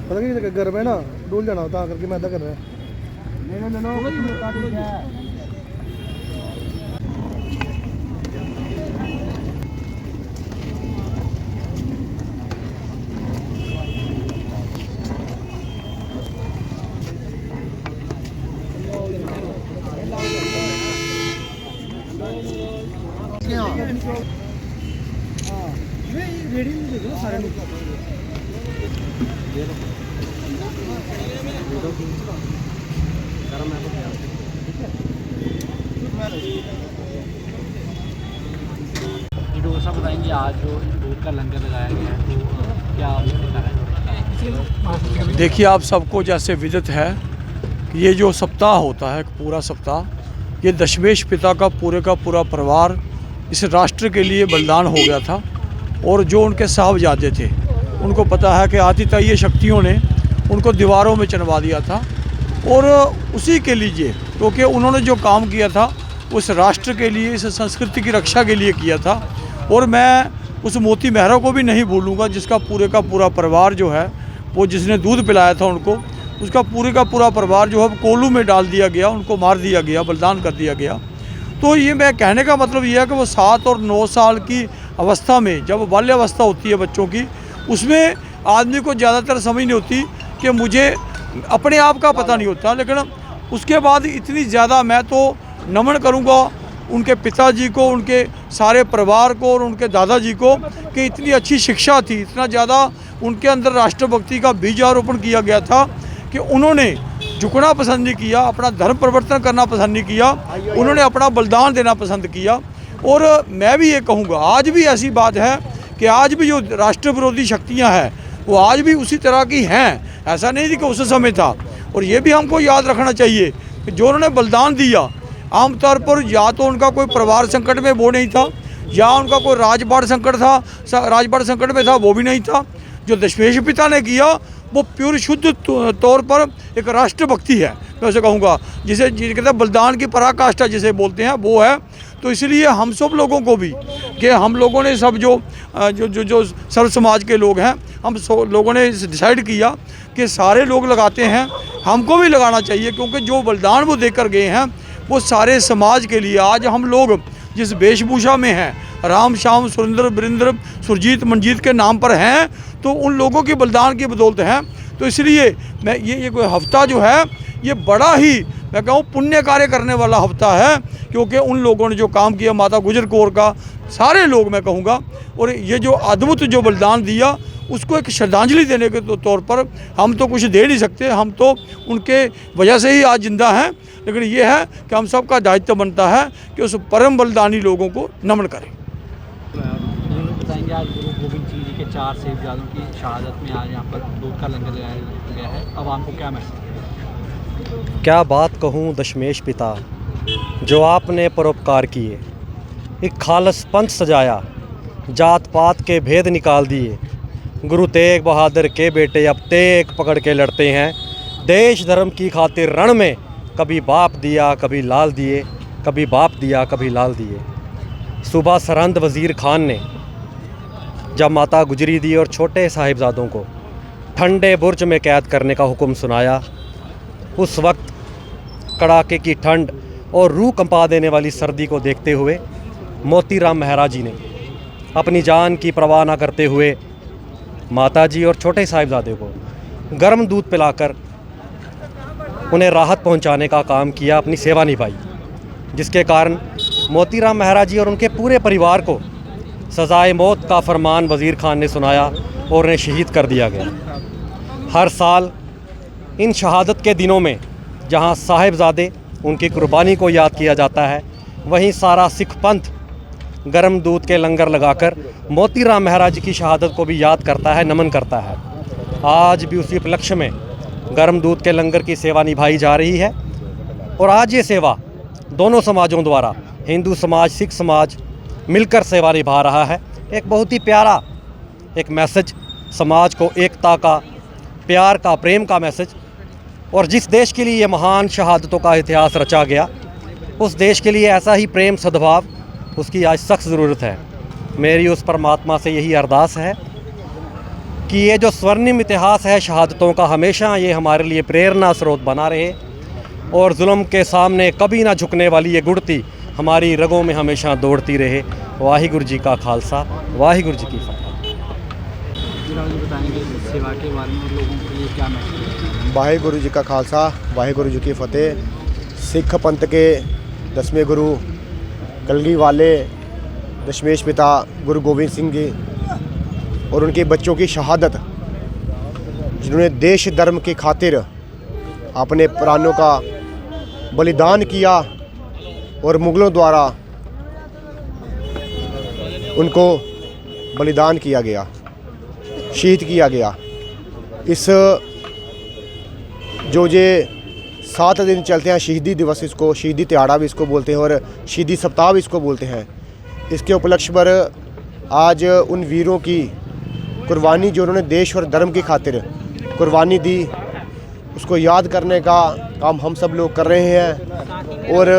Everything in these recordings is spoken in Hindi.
पता नहीं गर्म है ना, डूल जाना होता करके मैं ऐसा कर रहा है। डोसा बताएंगे आज जो दूध का लंगर लगाया गया है, तो क्या है? देखिए, आप सबको जैसे विदित है कि ये जो सप्ताह होता है, पूरा सप्ताह, ये दशमेश पिता का पूरा परिवार इस राष्ट्र के लिए बलिदान हो गया था। और जो उनके साहबजादे थे, उनको पता है कि आतिताई शक्तियों ने उनको दीवारों में चनवा दिया था। और उसी के लिए, क्योंकि उन्होंने जो काम किया था उस राष्ट्र के लिए, इस संस्कृति की रक्षा के लिए किया था। और मैं उस मोती मेहरा को भी नहीं भूलूंगा, जिसका पूरा परिवार जो है, वो जिसने दूध पिलाया था उनको, उसका पूरा परिवार जो है कोलू में डाल दिया गया, उनको मार दिया गया, बलिदान कर दिया गया। तो ये मैं कहने का मतलब ये है कि वो 7 और 9 साल की अवस्था में, जब बाल्यावस्था होती है बच्चों की, उसमें आदमी को ज़्यादातर समझ नहीं होती कि मुझे अपने आप का पता नहीं होता। लेकिन उसके बाद इतनी ज़्यादा मैं तो नमन करूँगा उनके पिताजी को, उनके सारे परिवार को और उनके दादाजी को, कि इतनी अच्छी शिक्षा थी, इतना ज़्यादा उनके अंदर राष्ट्रभक्ति का बीजारोपण किया गया था कि उन्होंने झुकना पसंद नहीं किया, अपना धर्म परिवर्तन करना पसंद नहीं किया, उन्होंने अपना बलिदान देना पसंद किया। और मैं भी ये कहूँगा, आज भी ऐसी बात है कि आज भी जो राष्ट्र विरोधी शक्तियाँ हैं वो आज भी उसी तरह की हैं, ऐसा नहीं थी कि उस समय था। और ये भी हमको याद रखना चाहिए कि जो उन्होंने बलिदान दिया, आमतौर पर या तो उनका कोई परिवार संकट में वो नहीं था, या उनका कोई राजपाट संकट था, राजपाट संकट में था, वो भी नहीं था। जो दशमेश पिता ने किया वो प्योर शुद्ध तौर पर एक राष्ट्रभक्ति है, मैं उसे कहूँगा, जिसे कहते हैं बलिदान की पराकाष्ठा जिसे बोलते हैं, वो है। तो इसलिए हम सब लोगों को भी, कि हम लोगों ने सब जो जो जो, जो सर्व समाज के लोग हैं, हम लोगों ने डिसाइड किया कि सारे लोग लगाते हैं, हमको भी लगाना चाहिए, क्योंकि जो बलिदान वो देकर गए हैं वो सारे समाज के लिए। आज हम लोग जिस वेशभूषा में हैं, राम श्याम सुरेंद्र वीरेंद्र सुरजीत मंजीत के नाम पर हैं, तो उन लोगों के बलिदान की बदौलत हैं। तो इसलिए मैं ये कोई हफ्ता जो है, ये बड़ा ही मैं कहूँ पुण्य कार्य करने वाला हफ्ता है, क्योंकि उन लोगों ने जो काम किया, माता गुजर कौर का, सारे लोग मैं कहूँगा, और ये जो अद्भुत जो बलिदान दिया, उसको एक श्रद्धांजलि देने के तौर पर हम तो कुछ दे नहीं सकते, हम तो उनके वजह से ही आज जिंदा हैं। लेकिन ये है कि हम सबका दायित्व बनता है कि उस परम बलिदानी लोगों को नमन करें। बताएंगे आज गुरु गोविंद सिंह जी के 4 साहिबजादों की शहादत में आज यहाँ पर दूध का लंगर लगाया गया है, अब आपको क्या मैसेज? क्या बात कहूँ दशमेश पिता, जो आपने परोपकार किए, एक खालस पंथ सजाया, जात पात के भेद निकाल दिए। गुरु तेग बहादुर के बेटे अब तेग पकड़ के लड़ते हैं, देश धर्म की खातिर रण में, कभी बाप दिया कभी लाल दिए, कभी बाप दिया कभी लाल दिए। सुबह सरहंद वज़ीर खान ने जब माता गुजरी दी और छोटे साहिबजादों को ठंडे बुर्ज में कैद करने का हुक्म सुनाया, उस वक्त कड़ाके की ठंड और रूह कंपा देने वाली सर्दी को देखते हुए मोतीराम मेहरा जी ने अपनी जान की परवाह न करते हुए माता जी और छोटे साहिबजादे को गर्म दूध पिलाकर उन्हें राहत पहुंचाने का काम किया, अपनी सेवा निभाई, जिसके कारण मोतीराम मेहरा जी और उनके पूरे परिवार को सज़ाए मौत का फरमान वज़ीर खान ने सुनाया और उन्हें शहीद कर दिया गया। हर साल इन शहादत के दिनों में जहां साहिबजादे उनकी कुर्बानी को याद किया जाता है, वहीं सारा सिख पंथ गर्म दूध के लंगर लगाकर मोतीराम मेहरा जी की शहादत को भी याद करता है, नमन करता है। आज भी उसी उपलक्ष्य में गर्म दूध के लंगर की सेवा निभाई जा रही है। और आज ये सेवा दोनों समाजों द्वारा, हिंदू समाज सिख समाज मिलकर सेवा निभा रहा है। एक बहुत ही प्यारा एक मैसेज, समाज को एकता का, प्यार का, प्रेम का मैसेज। और जिस देश के लिए ये महान शहादतों का इतिहास रचा गया, उस देश के लिए ऐसा ही प्रेम सद्भाव, उसकी आज सख्त ज़रूरत है। मेरी उस परमात्मा से यही अरदास है कि ये जो स्वर्णिम इतिहास है शहादतों का, हमेशा ये हमारे लिए प्रेरणा स्रोत बना रहे और जुल्म के सामने कभी ना झुकने वाली ये गुड़ती हमारी रगों में हमेशा दौड़ती रहे। वाहिगुरु जी का खालसा, वाहिगुरु जी की फतेह। बताएंगे सेवा के बारे में, लोगों के लिए क्या मैसेज है? वाहिगुरु जी का खालसा, वाहिगुरु जी की फतेह। सिख पंथ के 10वें गुरु कलगी वाले दशमेश पिता गुरु गोविंद सिंह जी और उनके बच्चों की शहादत, जिन्होंने देश धर्म की खातिर अपने प्राणों का बलिदान किया और मुग़लों द्वारा उनको बलिदान किया गया, शहीद किया गया। इस जो ये 7 दिन चलते हैं, शहीदी दिवस इसको, शहीदी तिहाड़ा भी इसको बोलते हैं और शहीदी सप्ताह भी इसको बोलते हैं। इसके उपलक्ष्य पर आज उन वीरों की कुर्बानी, जो उन्होंने देश और धर्म की खातिर कुर्बानी दी, उसको याद करने का काम हम सब लोग कर रहे हैं। और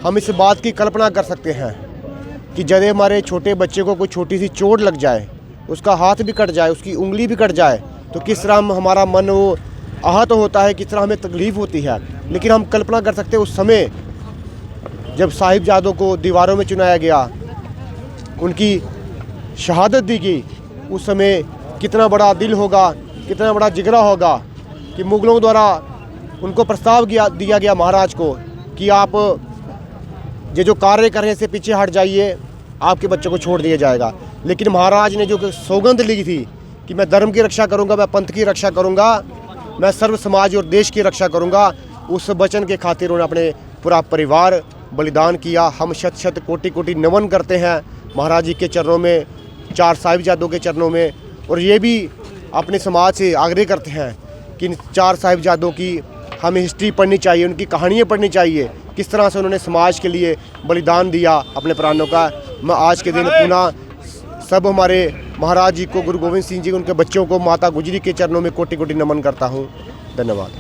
हम इस बात की कल्पना कर सकते हैं कि जब हमारे छोटे बच्चे को कोई छोटी सी चोट लग जाए, उसका हाथ भी कट जाए, उसकी उंगली भी कट जाए, तो किस तरह हमारा मन वो आहत होता है, किस तरह हमें तकलीफ़ होती है। लेकिन हम कल्पना कर सकते हैं उस समय जब साहिबजादों को दीवारों में चुनाया गया, उनकी शहादत दी गई, उस समय कितना बड़ा दिल होगा, कितना बड़ा जिगरा होगा कि मुग़लों द्वारा उनको प्रस्ताव दिया गया महाराज को कि आप ये जो कार्य करने से पीछे हट जाइए, आपके बच्चों को छोड़ दिया जाएगा। लेकिन महाराज ने जो सौगंध ली थी कि मैं धर्म की रक्षा करूंगा, मैं पंथ की रक्षा करूंगा, मैं सर्व समाज और देश की रक्षा करूंगा, उस वचन के खातिर उन्होंने अपने पूरा परिवार बलिदान किया। हम शत शत कोटि कोटि नमन करते हैं महाराज जी के चरणों में, 4 साहिबजादों के चरणों में। और ये भी अपने समाज से आग्रह करते हैं कि इन 4 साहिबजादों की हमें हिस्ट्री पढ़नी चाहिए, उनकी कहानियाँ पढ़नी चाहिए, किस तरह से उन्होंने समाज के लिए बलिदान दिया अपने प्राणों का। मैं आज के दिन पुनः सब हमारे महाराज जी को, गुरु गोविंद सिंह जी, उनके बच्चों को, माता गुजरी के चरणों में कोटि कोटि नमन करता हूँ। धन्यवाद।